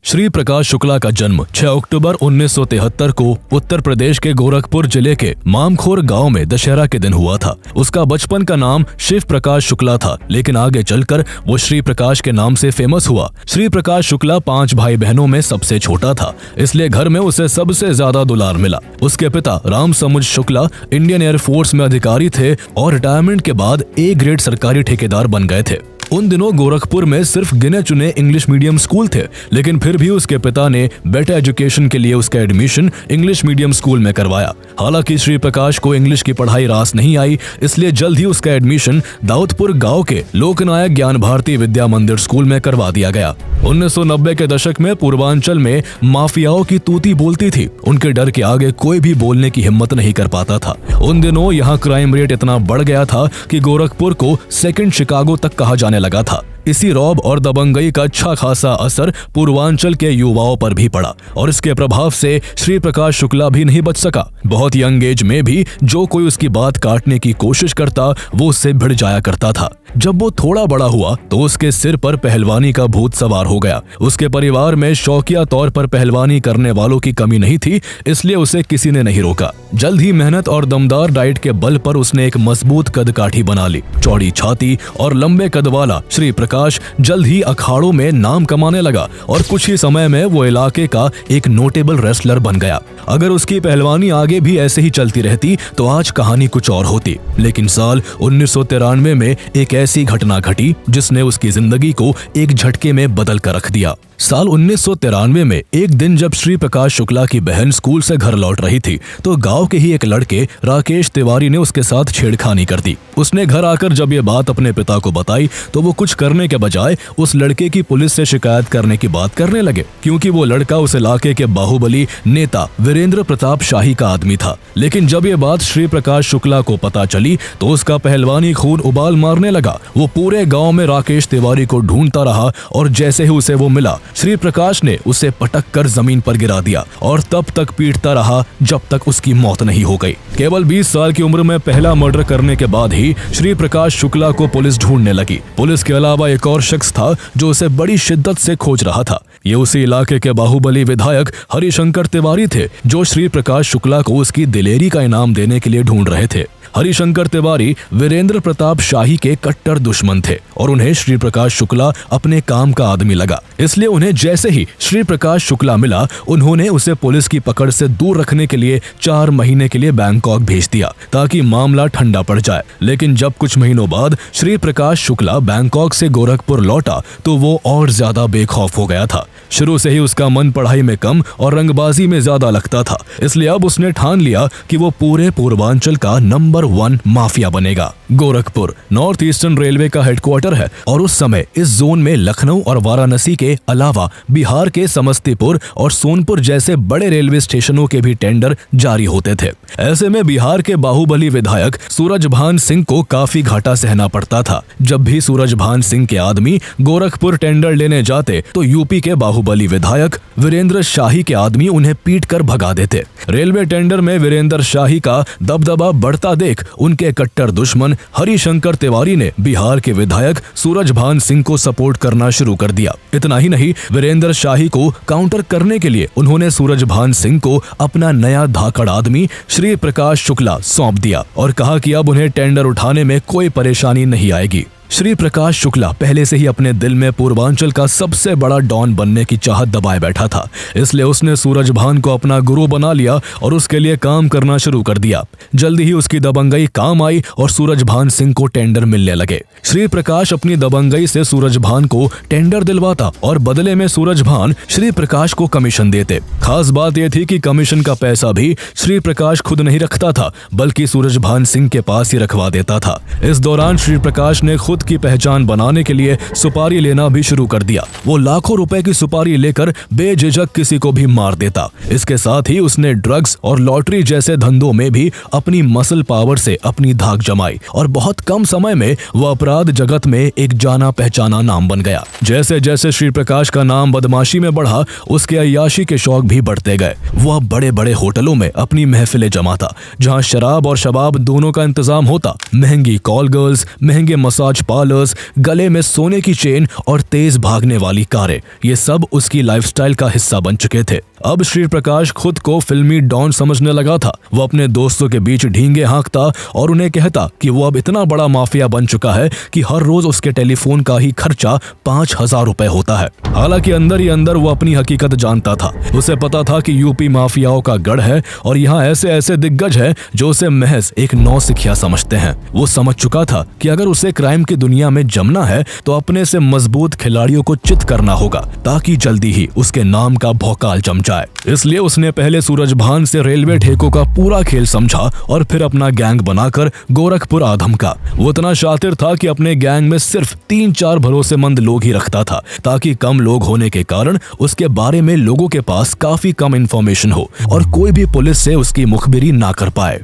श्री प्रकाश शुक्ला का जन्म 6 अक्टूबर 1973 को उत्तर प्रदेश के गोरखपुर जिले के मामखोर गांव में दशहरा के दिन हुआ था। उसका बचपन का नाम शिव प्रकाश शुक्ला था, लेकिन आगे चलकर वो श्री प्रकाश के नाम से फेमस हुआ। श्री प्रकाश शुक्ला 5 भाई बहनों में सबसे छोटा था, इसलिए घर में उसे सबसे ज्यादा दुलार मिला। उसके पिता राम समुद्र शुक्ला इंडियन एयरफोर्स में अधिकारी थे और रिटायरमेंट के बाद ए ग्रेड सरकारी ठेकेदार बन गए थे। उन दिनों गोरखपुर में सिर्फ गिने चुने इंग्लिश मीडियम स्कूल थे, लेकिन फिर भी उसके पिता ने बेटर एजुकेशन के लिए उसका एडमिशन इंग्लिश मीडियम स्कूल में करवाया। हालांकि श्री प्रकाश को इंग्लिश की पढ़ाई रास नहीं आई, इसलिए जल्द ही उसका एडमिशन दाऊदपुर गांव के लोकनायक ज्ञान भारती विद्या मंदिर स्कूल में करवा दिया गया। 1990 के दशक में पूर्वांचल में माफियाओं की तूती बोलती थी। उनके डर के आगे कोई भी बोलने की हिम्मत नहीं कर पाता था। उन दिनों यहाँ क्राइम रेट इतना बढ़ गया था कि गोरखपुर को सेकंड शिकागो तक कहा जाने लगा था। इसी रौब और दबंगई का अच्छा खासा असर पूर्वांचल के युवाओं पर भी पड़ा और इसके प्रभाव से श्री प्रकाश शुक्ला भी नहीं बच सका। बहुत यंग एज में भी जो कोई उसकी बात काटने की कोशिश करता वो उससे भिड़ जाया करता था। जब वो थोड़ा बड़ा हुआ तो उसके सिर पर पहलवानी का भूत सवार हो गया। उसके परिवार में शौकिया तौर पर पहलवानी करने वालों की कमी नहीं थी, इसलिए उसे किसी ने नहीं रोका। जल्द ही मेहनत और दमदार डाइट के बल पर उसने एक मजबूत कदकाठी बना ली। चौड़ी छाती और लंबे कद वाला श्री प्रकाश जल्द ही अखाड़ों में नाम कमाने लगा और कुछ ही समय में वो इलाके का एक नोटेबल रेसलर बन गया। अगर उसकी पहलवानी आगे भी ऐसे ही चलती रहती तो आज कहानी कुछ और होती, लेकिन साल 1993 में एक ऐसी घटना घटी जिसने उसकी जिंदगी को एक झटके में बदल कर रख दिया। साल 1993 में एक दिन जब श्री प्रकाश शुक्ला की बहन स्कूल से घर लौट रही थी तो गांव के ही एक लड़के राकेश तिवारी ने उसके साथ छेड़खानी कर दी। उसने घर आकर जब ये बात अपने पिता को बताई तो वो कुछ करने के बजाय उस लड़के की पुलिस से शिकायत करने की बात करने लगे, क्योंकि वो लड़का उस इलाके के बाहुबली नेता वीरेंद्र प्रताप शाही का आदमी था। लेकिन जब ये बात श्री प्रकाश शुक्ला को पता चली तो उसका पहलवानी खून उबाल मारने लगा। वो पूरे गाँव में राकेश तिवारी को ढूंढता रहा और जैसे ही उसे वो मिला श्री प्रकाश ने उसे पटक कर जमीन पर गिरा दिया और तब तक पीटता रहा जब तक उसकी मौत नहीं हो गई। केवल 20 साल की उम्र में पहला मर्डर करने के बाद ही श्री प्रकाश शुक्ला को पुलिस ढूंढने लगी। पुलिस के अलावा एक और शख्स था जो उसे बड़ी शिद्दत से खोज रहा था। ये उसी इलाके के बाहुबली विधायक हरिशंकर तिवारी थे, जो श्री प्रकाश शुक्ला को उसकी दिलेरी का इनाम देने के लिए ढूंढ रहे थे। हरिशंकर तिवारी वीरेंद्र प्रताप शाही के कट्टर दुश्मन थे और उन्हें श्री प्रकाश शुक्ला अपने काम का आदमी लगा। इसलिए उन्हें जैसे ही श्री प्रकाश शुक्ला मिला उन्होंने उसे पुलिस की पकड़ से दूर रखने के लिए 4 महीने के लिए बैंकॉक भेज दिया ताकि मामला ठंडा पड़ जाए। लेकिन जब कुछ महीनों बाद श्री प्रकाश शुक्ला बैंकॉक से गोरखपुर लौटा तो वो और ज्यादा बेखौफ हो गया था। शुरू से ही उसका मन पढ़ाई में कम और रंगबाजी में ज्यादा लगता था, इसलिए अब उसने ठान लिया कि वो पूरे पूर्वांचल का नंबर 1 माफिया बनेगा। गोरखपुर नॉर्थ ईस्टर्न रेलवे का हेडक्वार्टर है और उस समय इस जोन में लखनऊ और वाराणसी के अलावा बिहार के समस्तीपुर और सोनपुर जैसे बड़े रेलवे स्टेशनों के भी टेंडर जारी होते थे। ऐसे में बिहार के बाहुबली विधायक सूरजभान सिंह को काफी घाटा सहना पड़ता था। जब भी सूरजभान सिंह के आदमी गोरखपुर टेंडर लेने जाते तो यूपी के बाहुबली विधायक वीरेंद्र शाही के आदमी उन्हें पीट कर भगा देते। रेलवे टेंडर में वीरेंद्र शाही का दबदबा बढ़ता देख उनके कट्टर दुश्मन हरिशंकर तिवारी ने बिहार के विधायक सूरजभान सिंह को सपोर्ट करना शुरू कर दिया। इतना ही नहीं, वीरेंद्र शाही को काउंटर करने के लिए उन्होंने सूरजभान सिंह को अपना नया धाकड़ आदमी श्री प्रकाश शुक्ला सौंप दिया और कहा कि अब उन्हें टेंडर उठाने में कोई परेशानी नहीं आएगी। श्री प्रकाश शुक्ला पहले से ही अपने दिल में पूर्वांचल का सबसे बड़ा डॉन बनने की चाहत दबाए बैठा था, इसलिए उसने सूरजभान को अपना गुरु बना लिया और उसके लिए काम करना शुरू कर दिया। जल्दी ही उसकी दबंगई काम आई और सूरजभान सिंह को टेंडर मिलने लगे। श्री प्रकाश अपनी दबंगई से सूरजभान को टेंडर दिलवाता और बदले में सूरजभान श्री प्रकाश को कमीशन देते। खास बात यह थी कि कमीशन का पैसा भी श्री प्रकाश खुद नहीं रखता था, बल्कि सूरजभान सिंह के पास ही रखवा देता था। इस दौरान श्री प्रकाश ने खुद की पहचान बनाने के लिए सुपारी लेना भी शुरू कर दिया। वो लाखों रुपए की सुपारी लेकर बेझिझक किसी को भी मार देता। इसके साथ ही उसने ड्रग्स और लॉटरी जैसे धंधों में भी अपनी मसल पावर से अपनी धाक जमाई और बहुत कम समय में वो अपराध जगत में एक जाना पहचाना नाम बन गया। जैसे जैसे श्री प्रकाश का नाम बदमाशी में बढ़ा, उसके अय्याशी के शौक भी बढ़ते गए। वह बड़े बड़े होटलों में अपनी महफिलें जमाता, जहां शराब और शबाब दोनों का इंतजाम होता। महंगी कॉल गर्ल्स, महंगे मसाज पार्लर्स, गले में सोने की चेन और तेज भागने वाली कारें, ये सब उसकी लाइफस्टाइल का हिस्सा बन चुके थे। अब श्री प्रकाश खुद को फिल्मी डॉन समझने लगा था। वो अपने दोस्तों के बीच ढींगे हाँकता और उन्हें कहता कि वो अब इतना बड़ा माफिया बन चुका है कि हर रोज उसके टेलीफोन का ही खर्चा 5,000 रुपए होता है। हालांकि अंदर ही अंदर वो अपनी हकीकत जानता था। उसे पता था कि यूपी माफियाओं का गढ़ है और यहाँ ऐसे ऐसे दिग्गज हैं जो उसे महज एक नौसिखिया समझते हैं। वो समझ चुका था कि अगर उसे क्राइम की दुनिया में जमना है तो अपने से मजबूत खिलाड़ियों को चित करना होगा, ताकि जल्दी ही उसके नाम का भौकाल जम जाए। इसलिए उसने पहले सूरजभान से रेलवे ठेकों का पूरा खेल समझा और फिर अपना गैंग बनाकर गोरखपुर आ धमका। वो इतना शातिर था कि अपने गैंग में सिर्फ 3-4 भरोसेमंद लोग ही रखता था, ताकि कम लोग होने के कारण उसके बारे में लोगों के पास काफी कम इंफॉर्मेशन हो और कोई भी पुलिस से उसकी मुखबिरी ना कर पाए।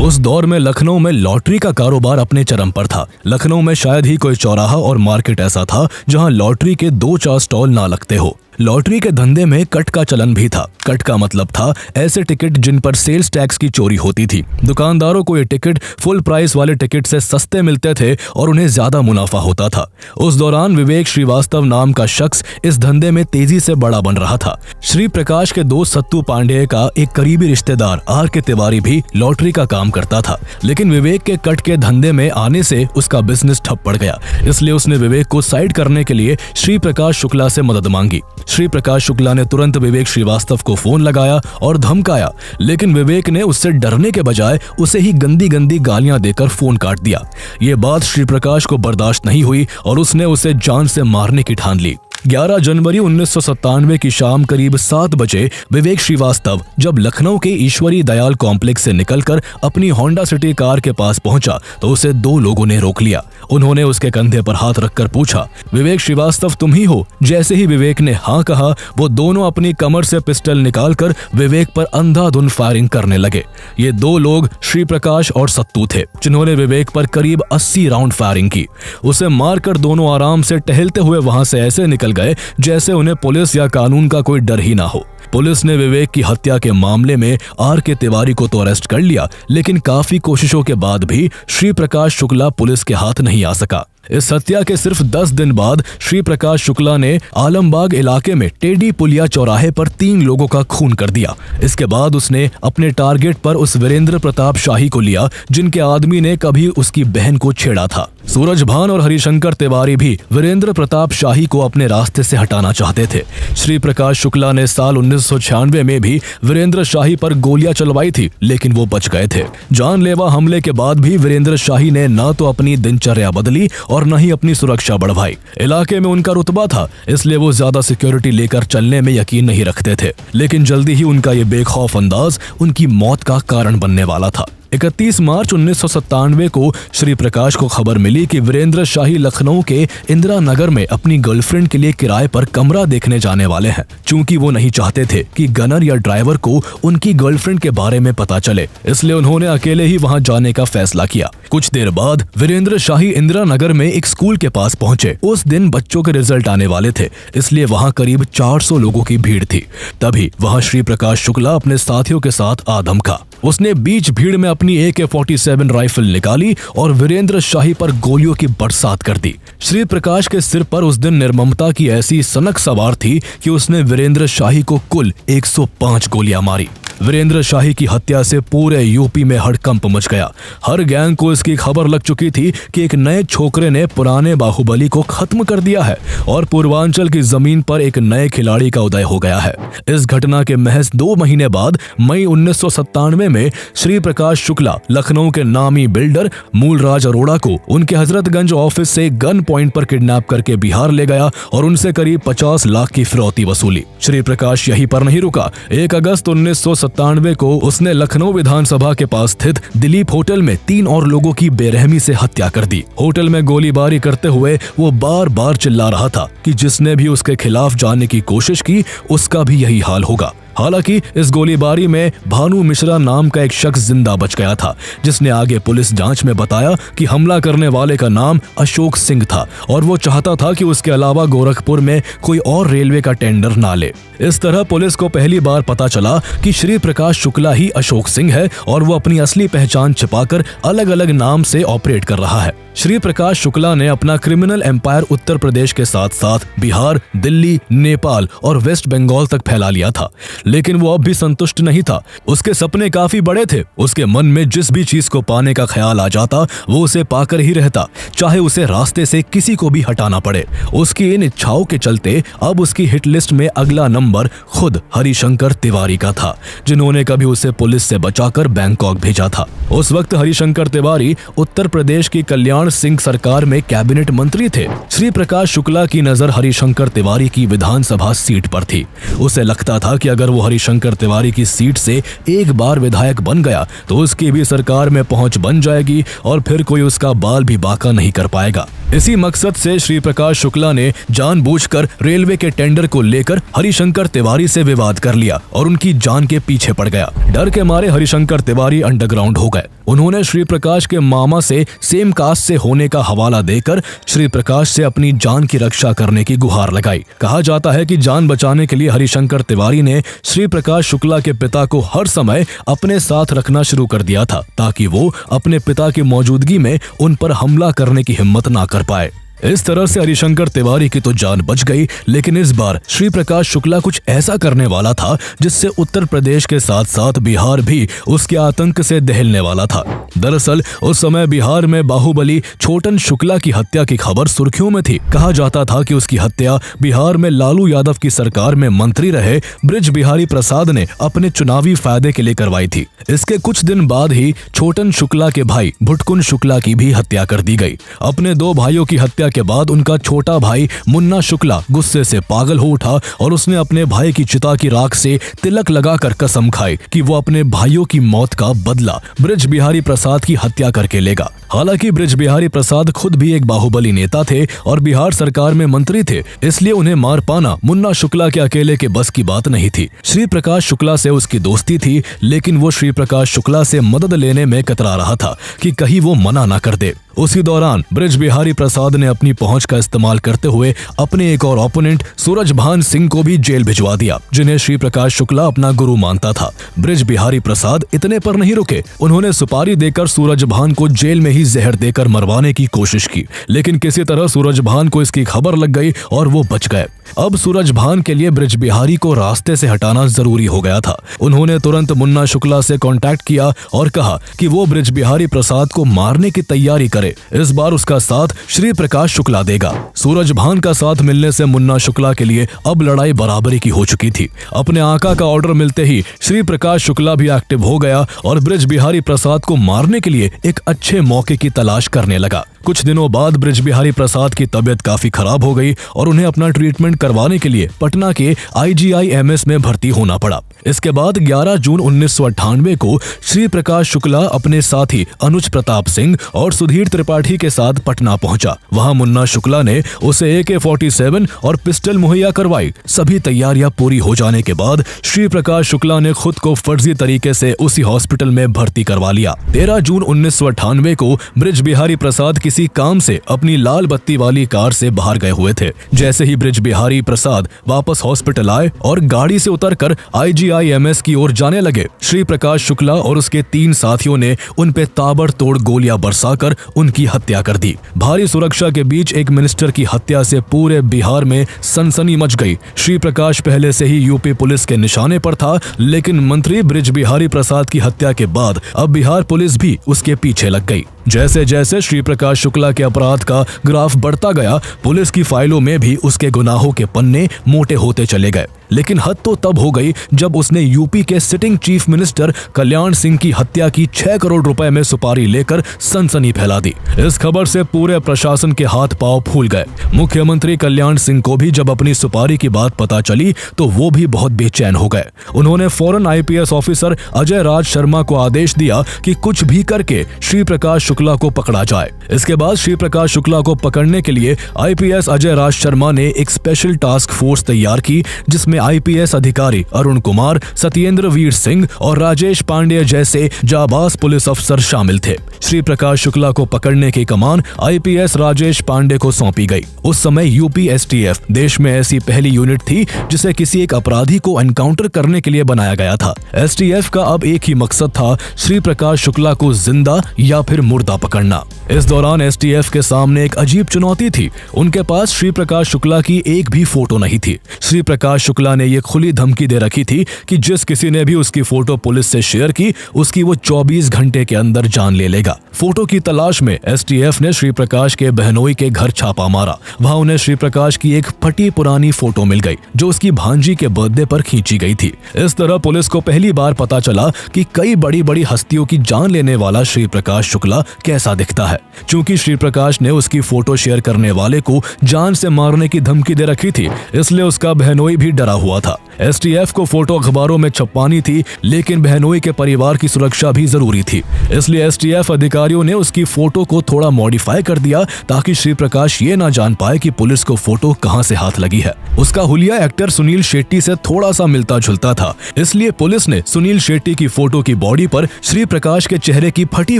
उस दौर में लखनऊ में लॉटरी का कारोबार अपने चरम पर था। लखनऊ में शायद ही कोई चौराहा और मार्केट ऐसा था जहां लॉटरी के 2-4 स्टॉल ना लगते हो। लॉटरी के धंधे में कट का चलन भी था। कट का मतलब था ऐसे टिकट जिन पर सेल्स टैक्स की चोरी होती थी। दुकानदारों को ये टिकट फुल प्राइस वाले टिकट से सस्ते मिलते थे और उन्हें ज्यादा मुनाफा होता था। उस दौरान विवेक श्रीवास्तव नाम का शख्स इस धंधे में तेजी से बड़ा बन रहा था। श्री प्रकाश के दोस्त सत्तू पांडेय का एक करीबी रिश्तेदार R.K. तिवारी भी लॉटरी का काम करता था, लेकिन विवेक के कट के धंधे में आने से उसका बिजनेस ठप पड़ गया। इसलिए उसने विवेक को साइड करने के लिए श्री प्रकाश शुक्ला से मदद मांगी। श्री प्रकाश शुक्ला ने तुरंत विवेक श्रीवास्तव को फोन लगाया और धमकाया, लेकिन विवेक ने उससे डरने के बजाय उसे ही गंदी गंदी गालियां देकर फोन काट दिया। ये बात श्री प्रकाश को बर्दाश्त नहीं हुई और उसने उसे जान से मारने की ठान ली। 11 जनवरी 1997 की शाम करीब 7 बजे विवेक श्रीवास्तव जब लखनऊ के ईश्वरी दयाल कॉम्प्लेक्स से निकलकर अपनी होंडा सिटी कार के पास पहुंचा तो उसे 2 लोगों ने रोक लिया। उन्होंने उसके कंधे पर हाथ रखकर पूछा, विवेक श्रीवास्तव तुम ही हो? जैसे ही विवेक ने हाँ कहा, वो दोनों अपनी कमर से पिस्टल निकालकर विवेक पर अंधाधुंध फायरिंग करने लगे। ये 2 लोग श्री प्रकाश और सत्तू थे, जिन्होंने विवेक पर करीब 80 राउंड फायरिंग की। उसे मारकर दोनों आराम से टहलते हुए वहां से ऐसे निकल गए जैसे उन्हें पुलिस या कानून का कोई डर ही ना हो। पुलिस ने विवेक की हत्या के मामले में R.K. तिवारी को तो अरेस्ट कर लिया, लेकिन काफी कोशिशों के बाद भी श्री प्रकाश शुक्ला पुलिस के हाथ नहीं आ सका। इस हत्या के सिर्फ 10 दिन बाद श्री प्रकाश शुक्ला ने आलमबाग इलाके में टेडी पुलिया चौराहे पर 3 लोगों का खून कर दिया। इसके बाद उसने अपने टारगेट पर उस वीरेंद्र प्रताप शाही को लिया, जिनके आदमी ने कभी उसकी बहन को छेड़ा था। सूरजभान और हरिशंकर तिवारी भी वीरेंद्र प्रताप शाही को अपने रास्ते से हटाना चाहते थे। श्री प्रकाश शुक्ला ने साल 1996 में भी वीरेंद्र शाही पर गोलियां चलवाई थी, लेकिन वो बच गए थे। जानलेवा हमले के बाद भी वीरेंद्र शाही ने न तो अपनी दिनचर्या बदली और न ही अपनी सुरक्षा बढ़वाई। इलाके में उनका रुतबा था, इसलिए वो ज्यादा सिक्योरिटी लेकर चलने में यकीन नहीं रखते थे, लेकिन जल्दी ही उनका ये बेखौफ अंदाज उनकी मौत का कारण बनने वाला था। 31 मार्च 1997 को श्री प्रकाश को खबर मिली कि वीरेंद्र शाही लखनऊ के इंदिरा नगर में अपनी गर्लफ्रेंड के लिए किराए पर कमरा देखने जाने वाले हैं। चूंकि वो नहीं चाहते थे कि गनर या ड्राइवर को उनकी गर्लफ्रेंड के बारे में पता चले, इसलिए उन्होंने अकेले ही वहां जाने का फैसला किया। कुछ देर बाद वीरेंद्र शाही इंदिरा नगर में एक स्कूल के पास पहुंचे। उस दिन बच्चों के रिजल्ट आने वाले थे, इसलिए वहां करीब 400 लोगों की भीड़ थी। तभी वहां श्री प्रकाश शुक्ला अपने साथियों के साथ आ धमका। उसने बीच भीड़ में अपनी AK-47 राइफल निकाली और वीरेंद्र शाही पर गोलियों की बरसात कर दी। श्री प्रकाश के सिर पर उस दिन निर्ममता की ऐसी सनक सवार थी कि उसने वीरेंद्र शाही को कुल 105 गोलियां मारी। वीरेंद्र शाही की हत्या से पूरे यूपी में हड़कंप मच गया। हर गैंग को इसकी खबर लग चुकी थी कि एक नए छोकरे ने पुराने बाहुबली को खत्म कर दिया है और पूर्वांचल की जमीन पर एक नए खिलाड़ी का उदय हो गया है। इस घटना के महज 2 महीने बाद मई 1997 में श्री प्रकाश शुक्ला लखनऊ के नामी बिल्डर मूलराज अरोड़ा को उनके हजरतगंज ऑफिस से गन पॉइंट पर किडनैप करके बिहार ले गया और उनसे करीब 50 लाख की फिरौती वसूली। श्री प्रकाश यहीं पर नहीं रुका। 1 अगस्त 1997 को उसने लखनऊ विधानसभा के पास स्थित दिलीप होटल में 3 और लोगों की बेरहमी से हत्या कर दी। होटल में गोलीबारी करते हुए वो बार बार चिल्ला रहा था कि जिसने भी उसके खिलाफ जाने की कोशिश की उसका भी यही हाल होगा। हालांकि इस गोलीबारी में भानु मिश्रा नाम का एक शख्स जिंदा बच गया था, जिसने आगे पुलिस जांच में बताया कि हमला करने वाले का नाम अशोक सिंह था और वो चाहता था कि उसके अलावा गोरखपुर में कोई और रेलवे का टेंडर ना ले। इस तरह पुलिस को पहली बार पता चला कि श्री प्रकाश शुक्ला ही अशोक सिंह है और वो अपनी असली पहचान छिपाकर अलग अलग नाम से ऑपरेट कर रहा है। श्री प्रकाश शुक्ला ने अपना क्रिमिनल एम्पायर उत्तर प्रदेश के साथ साथ बिहार, दिल्ली, नेपाल और वेस्ट बंगाल तक फैला लिया था। लेकिन वो अब भी संतुष्ट नहीं था। उसके सपने काफी बड़े थे। उसके मन में जिस भी चीज को पाने का ख्याल आ जाता वो उसे पाकर ही रहता, चाहे उसे रास्ते से किसी को भी हटाना पड़े। उसकी इन इच्छाओं के चलते अब उसकी हिट लिस्ट में अगला नंबर खुद हरिशंकर तिवारी का था, जिन्होंने कभी उसे पुलिस से बचाकर बैंकॉक भेजा था। उस वक्त हरिशंकर तिवारी उत्तर प्रदेश की कल्याण सिंह सरकार में कैबिनेट मंत्री थे। श्री प्रकाश शुक्ला की नजर हरिशंकर तिवारी की विधानसभा सीट पर थी। उसे लगता था कि अगर वो हरिशंकर तिवारी की सीट से एक बार विधायक बन गया तो उसकी भी सरकार में पहुंच बन जाएगी और फिर कोई उसका बाल भी बांका नहीं कर पाएगा। इसी मकसद से श्री प्रकाश शुक्ला ने जानबूझकर रेलवे के टेंडर को लेकर हरिशंकर तिवारी से विवाद कर लिया और उनकी जान के पीछे पड़ गया। डर के मारे हरिशंकर तिवारी अंडरग्राउंड हो गए। उन्होंने श्री प्रकाश के मामा से सेम कास्ट से होने का हवाला देकर श्री प्रकाश से अपनी जान की रक्षा करने की गुहार लगाई। कहा जाता है कि जान बचाने के लिए हरिशंकर तिवारी ने श्री प्रकाश शुक्ला के पिता को हर समय अपने साथ रखना शुरू कर दिया था, ताकि वो अपने पिता की मौजूदगी में उन पर हमला करने की हिम्मत ना कर पाए। इस तरह से हरिशंकर तिवारी की तो जान बच गई, लेकिन इस बार श्री प्रकाश शुक्ला कुछ ऐसा करने वाला था जिससे उत्तर प्रदेश के साथ साथ बिहार भी उसके आतंक से दहलने वाला था। दरअसल उस समय बिहार में बाहुबली छोटन शुक्ला की हत्या की खबर सुर्खियों में थी। कहा जाता था कि उसकी हत्या बिहार में लालू यादव की सरकार में मंत्री रहे ब्रिज बिहारी प्रसाद ने अपने चुनावी फायदे के लिए करवाई थी। इसके कुछ दिन बाद ही छोटन शुक्ला के भाई भुटकुन शुक्ला की भी हत्या कर दी गई। अपने दो भाइयों की हत्या के बाद उनका छोटा भाई मुन्ना शुक्ला गुस्से से पागल हो उठा और उसने अपने भाई की चिता की राख से तिलक लगाकर कसम खाई कि वो अपने भाइयों की मौत का बदला ब्रिज बिहारी प्रसाद की हत्या करके लेगा। हालांकि ब्रिज बिहारी प्रसाद खुद भी एक बाहुबली नेता थे और बिहार सरकार में मंत्री थे, इसलिए उन्हें मार पाना मुन्ना शुक्ला के अकेले के बस की बात नहीं थी। श्री प्रकाश शुक्ला से उसकी दोस्ती थी, लेकिन वो श्री प्रकाश शुक्ला से मदद लेने में कतरा रहा था कि कहीं वो मना ना कर दे। उसी दौरान ब्रिज बिहारी प्रसाद ने अपनी पहुंच का इस्तेमाल करते हुए अपने एक और ओपोनेंट सूरजभान सिंह को भी जेल भिजवा दिया, जिन्हें श्री प्रकाश शुक्ला अपना गुरु मानता था। ब्रिज बिहारी प्रसाद इतने पर नहीं रुके, उन्होंने सुपारी देकर सूरजभान को जेल में ही जहर देकर मरवाने की कोशिश की, लेकिन किसी तरह सूरजभान को इसकी खबर लग गई और वो बच गए। अब सूरजभान के लिए ब्रिज बिहारी को रास्ते से हटाना जरूरी हो गया था। उन्होंने तुरंत मुन्ना शुक्ला से कांटेक्ट किया और कहा कि वो ब्रिज बिहारी प्रसाद को मारने की तैयारी करे। इस बार उसका साथ श्री प्रकाश शुक्ला देगा। सूरजभान का साथ मिलने से मुन्ना शुक्ला के लिए अब लड़ाई बराबरी की हो चुकी थी। अपने आका का ऑर्डर मिलते ही श्री प्रकाश शुक्ला भी एक्टिव हो गया और ब्रिज बिहारी प्रसाद को मारने के लिए एक अच्छे मौके की तलाश करने लगा। कुछ दिनों बाद ब्रिज बिहारी प्रसाद की तबीयत काफी खराब हो गई और उन्हें अपना ट्रीटमेंट करवाने के लिए पटना के IGIMS में भर्ती होना पड़ा। इसके बाद 11 जून 1998 को श्री प्रकाश शुक्ला अपने साथी अनुज प्रताप सिंह और सुधीर त्रिपाठी के साथ पटना पहुंचा। वहां मुन्ना शुक्ला ने उसे AK-47 और पिस्टल मुहैया करवाई। सभी तैयारियां पूरी हो जाने के बाद श्री प्रकाश शुक्ला ने खुद को फर्जी तरीके से उसी हॉस्पिटल में भर्ती करवा लिया। 13 जून 1998 को ब्रिज बिहारी प्रसाद किसी काम से अपनी लाल बत्ती वाली कार से बाहर गए हुए थे। जैसे ही ब्रिज बिहारी प्रसाद वापस हॉस्पिटल आए और गाड़ी से उतरकर IGIMS की ओर जाने लगे, श्री प्रकाश शुक्ला और उसके 3 साथियों ने उन पे ताबड़तोड़ गोलियां बरसाकर उनकी हत्या कर दी। भारी सुरक्षा के बीच एक मिनिस्टर की हत्या से पूरे बिहार में सनसनी मच गई। श्री प्रकाश पहले से ही यूपी पुलिस के निशाने पर था, लेकिन मंत्री ब्रिज बिहारी प्रसाद की हत्या के बाद अब बिहार पुलिस भी उसके पीछे लग गई। जैसे जैसे श्री प्रकाश शुक्ला के अपराध का ग्राफ बढ़ता गया, पुलिस की फाइलों में भी उसके गुनाहों के पन्ने मोटे होते चले गए। लेकिन हद तो तब हो गई जब उसने यूपी के sitting chief minister Kalyan Singh की हत्या की 6 करोड़ रुपए में सुपारी लेकर सनसनी फैला दी। इस खबर से पूरे प्रशासन के हाथ पांव फूल गए। मुख्यमंत्री कल्याण सिंह को भी जब अपनी सुपारी की बात पता चली तो वो भी बहुत बेचैन हो गए। उन्होंने फौरन IPS ऑफिसर अजय राज शर्मा को आदेश दिया कि कुछ भी करके श्री प्रकाश शुक्ला को पकड़ा जाए। इसके बाद श्री प्रकाश शुक्ला को पकड़ने के लिए IPS अजय राज शर्मा ने एक स्पेशल टास्क फोर्स तैयार की, जिसमें आईपीएस अधिकारी अरुण कुमार, सत्येंद्र वीर सिंह और राजेश पांडे जैसे जाबाज पुलिस अफसर शामिल थे। श्री प्रकाश शुक्ला को पकड़ने की कमान आईपीएस राजेश पांडे को सौंपी गई। उस समय यूपी एसटीएफ देश में ऐसी पहली यूनिट थी जिसे किसी एक अपराधी को एनकाउंटर करने के लिए बनाया गया था। एसटीएफ का अब एक ही मकसद था, श्री प्रकाश शुक्ला को जिंदा या फिर मुर्दा पकड़ना। इस दौरान एसटीएफ के सामने एक अजीब चुनौती थी। उनके पास श्री प्रकाश शुक्ला की एक भी फोटो नहीं थी। श्री प्रकाश शुक्ला ने ये खुली धमकी दे रखी थी कि जिस किसी ने भी उसकी फोटो पुलिस से शेयर की, उसकी वो 24 घंटे के अंदर जान ले लेगा। फोटो की तलाश में एसटीएफ ने श्री प्रकाश के बहनोई के घर छापा मारा। वहां उन्हें श्री प्रकाश की एक फटी पुरानी फोटो मिल गई जो उसकी भांजी के बर्थडे पर खींची गई थी। इस तरह पुलिस को पहली बार पता चला कि कई बड़ी बड़ी हस्तियों की जान लेने वाला श्री प्रकाश शुक्ला कैसा दिखता है। चूंकि श्री प्रकाश ने उसकी फोटो शेयर करने वाले को जान से मारने की धमकी दे रखी थी, इसलिए उसका बहनोई भी डरा हुआ था। एसटीएफ को फोटो अखबारों में छपवानी थी, लेकिन बहनोई के परिवार की सुरक्षा भी जरूरी थी। इसलिए एसटीएफ अधिकारियों ने उसकी फोटो को थोड़ा मॉडिफाई कर दिया ताकि श्री प्रकाश ये ना जान पाए कि पुलिस को फोटो कहां से हाथ लगी है। उसका हुलिया एक्टर सुनील शेट्टी से थोड़ा सा मिलता जुलता था, इसलिए पुलिस ने सुनील शेट्टी की फोटो की बॉडी पर श्री प्रकाश के चेहरे की फटी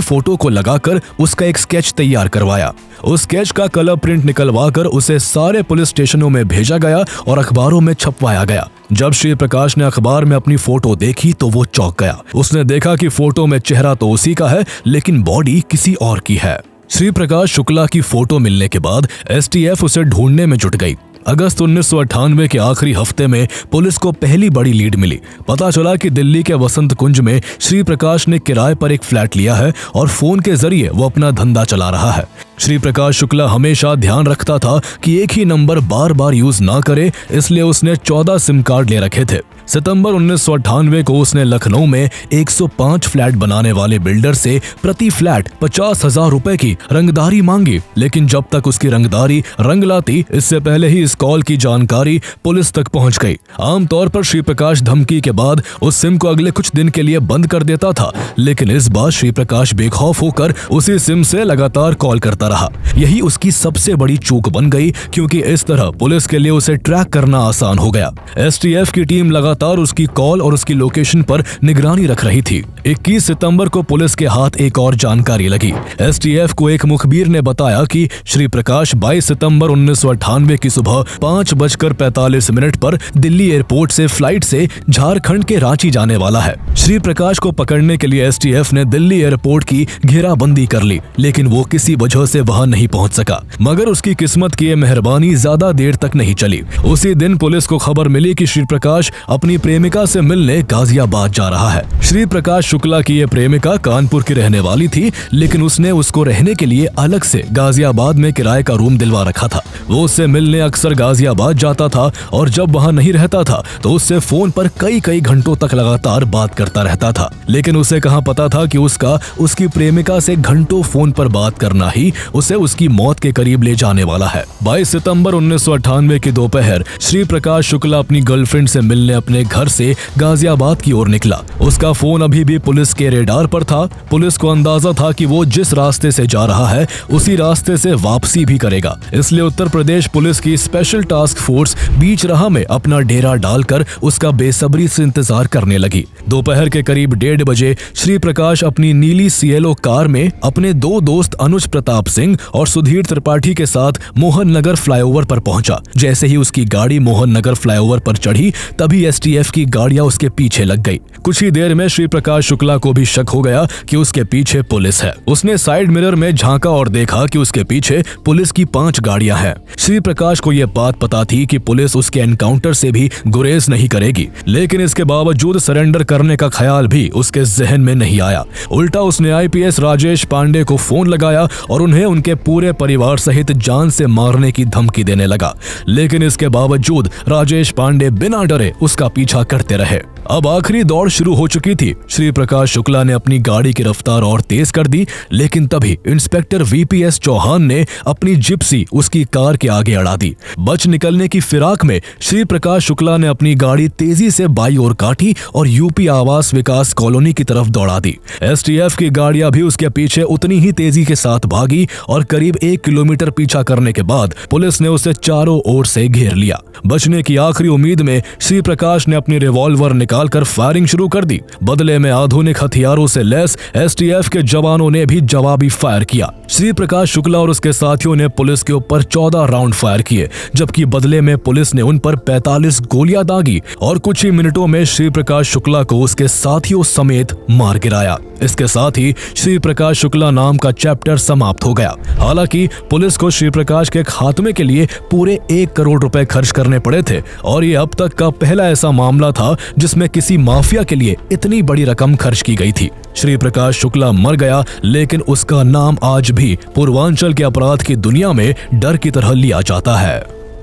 फोटो को लगाकर उसका एक स्केच तैयार करवाया। उस स्केच का कलर प्रिंट निकलवाकर उसे सारे पुलिस स्टेशनों में भेजा गया और अखबारों में छपवाया गया। जब श्री प्रकाश ने अखबार में अपनी फोटो देखी तो वो चौंक गया। उसने देखा कि फोटो में चेहरा तो उसी का है, लेकिन बॉडी किसी और की है। श्री प्रकाश शुक्ला की फोटो मिलने के बाद एसटीएफ उसे ढूंढने में जुट गई। अगस्त 1998 के आखिरी हफ्ते में पुलिस को पहली बड़ी लीड मिली। पता चला कि दिल्ली के वसंत कुंज में श्री प्रकाश ने किराए पर एक फ्लैट लिया है और फोन के जरिए वो अपना धंधा चला रहा है। श्री प्रकाश शुक्ला हमेशा ध्यान रखता था कि एक ही नंबर बार बार यूज ना करे, इसलिए उसने 14 सिम कार्ड ले रखे थे। सितंबर 1998 को उसने लखनऊ में 105 फ्लैट बनाने वाले बिल्डर से प्रति फ्लैट 50,000 रुपए की रंगदारी मांगी, लेकिन जब तक उसकी रंगदारी रंग लाती, इससे पहले ही इस कॉल की जानकारी पुलिस तक पहुंच गई। आमतौर पर श्री प्रकाश धमकी के बाद उस सिम को अगले कुछ दिन के लिए बंद कर देता था, लेकिन इस बार श्री प्रकाश बेखौफ होकर उसी सिम से लगातार कॉल करता रहा। यही उसकी सबसे बड़ी चूक बन गई, क्योंकि इस तरह पुलिस के लिए उसे ट्रैक करना आसान हो गया। एसटीएफ की टीम लगातार उसकी कॉल और उसकी लोकेशन पर निगरानी रख रही थी। 21 सितंबर को पुलिस के हाथ एक और जानकारी लगी। एसटीएफ को एक मुखबिर ने बताया कि श्री प्रकाश 22 सितंबर 1998 की सुबह 5:45 पर दिल्ली एयरपोर्ट से फ्लाइट से झारखंड के रांची जाने वाला है। श्री प्रकाश को पकड़ने के लिए एसटीएफ ने दिल्ली एयरपोर्ट की घेराबंदी कर ली, लेकिन वो किसी वजह से वहां नहीं पहुंच सका। मगर उसकी किस्मत की मेहरबानी ज्यादा देर तक नहीं चली। उसी दिन पुलिस को खबर मिली कि श्री प्रकाश अपनी प्रेमिका से मिलने गाजियाबाद जा रहा है। श्री प्रकाश शुक्ला की ये प्रेमिका कानपुर की रहने वाली थी, लेकिन उसने उसको रहने के लिए अलग से गाजियाबाद में किराए का रूम दिलवा रखा था। वो उससे मिलने अक्सर गाजियाबाद जाता था और जब वहां नहीं रहता था तो उससे फोन पर कई घंटों तक लगातार बात करता रहता था। लेकिन उसे कहां पता था कि उसकी प्रेमिका से घंटों फोन पर बात करना ही उसे उसकी मौत के करीब ले जाने वाला है। 22 सितंबर 1998 की दोपहर श्री प्रकाश शुक्ला अपनी गर्लफ्रेंड से मिलने अपने घर से गाजियाबाद की ओर निकला। उसका फोन अभी भी पुलिस के रेडार पर था। पुलिस को अंदाजा था कि वो जिस रास्ते से जा रहा है उसी रास्ते से वापसी भी करेगा, इसलिए उत्तर प्रदेश पुलिस की स्पेशल टास्क फोर्स बीच राह में अपना डेरा डालकर उसका बेसब्री से इंतजार करने लगी। दोपहर के करीब 1:30 बजे श्री प्रकाश अपनी नीली सीएलओ कार में अपने दो दोस्त अनुज प्रताप सिंह और सुधीर त्रिपाठी के साथ मोहन नगर फ्लाईओवर पर पहुंचा। जैसे ही उसकी गाड़ी मोहन नगर फ्लाईओवर पर चढ़ी, तभी एसटीएफ की गाड़ियां उसके पीछे लग गई। कुछ ही देर में श्री प्रकाश शुक्ला को भी शक हो गया कि उसके पीछे पुलिस है। उसने साइड मिरर में झांका और देखा कि उसके पीछे पुलिस की 5 गाड़ियां हैं। श्री प्रकाश को यह बात पता थी कि पुलिस उसके एनकाउंटर से भी गुरेज नहीं करेगी, लेकिन इसके बावजूद सरेंडर करने का ख्याल भी उसके जहन में नहीं आया। उल्टा उसने आईपीएस राजेश पांडे को फोन लगाया और उन्हें उनके पूरे परिवार सहित जान से मारने की धमकी देने लगा। लेकिन इसके बावजूद राजेश पांडे बिना डरे उसका पीछा करते रहे। अब आखिरी दौड़ शुरू हो चुकी थी। श्री प्रकाश शुक्ला ने अपनी गाड़ी की रफ्तार और तेज कर दी, लेकिन तभी इंस्पेक्टर वीपीएस चौहान ने अपनी जिप्सी उसकी कार के आगे अड़ा दी। बच निकलने की फिराक में श्री प्रकाश शुक्ला ने अपनी गाड़ी तेजी से बाई ओर काटी और यूपी आवास विकास कॉलोनी की तरफ दौड़ा दी। एसटीएफ की गाड़ियां भी उसके पीछे उतनी ही तेजी के साथ भागी और करीब 1 किलोमीटर पीछा करने के बाद पुलिस ने उसे चारों ओर से घेर लिया। बचने की आखिरी उम्मीद में श्री प्रकाश ने अपनी रिवॉल्वर निकालकर फायरिंग शुरू कर दी। बदले में आधुनिक हथियारों से लैस एसटीएफ के जवानों ने भी जवाबी फायर किया। श्री प्रकाश शुक्ला और उसके साथियों ने पुलिस के ऊपर 14 राउंड फायर किए, जबकि बदले में पुलिस ने उन पर 45 गोलियां दागी और कुछ ही मिनटों में श्री प्रकाश शुक्ला को उसके साथियों समेत मार गिराया। इसके साथ ही श्री प्रकाश शुक्ला नाम का चैप्टर समाप्त हो गया। हालांकि पुलिस को श्री प्रकाश के खात्मे के लिए पूरे 1 करोड़ रुपए खर्च करने पड़े थे और ये अब तक का पहला ऐसा मामला था जिसमें किसी माफिया के लिए इतनी बड़ी रकम खर्च की गई थी। श्री प्रकाश शुक्ला मर गया, लेकिन उसका नाम आज भी पूर्वांचल के अपराध की दुनिया में डर की तरह लिया जाता है।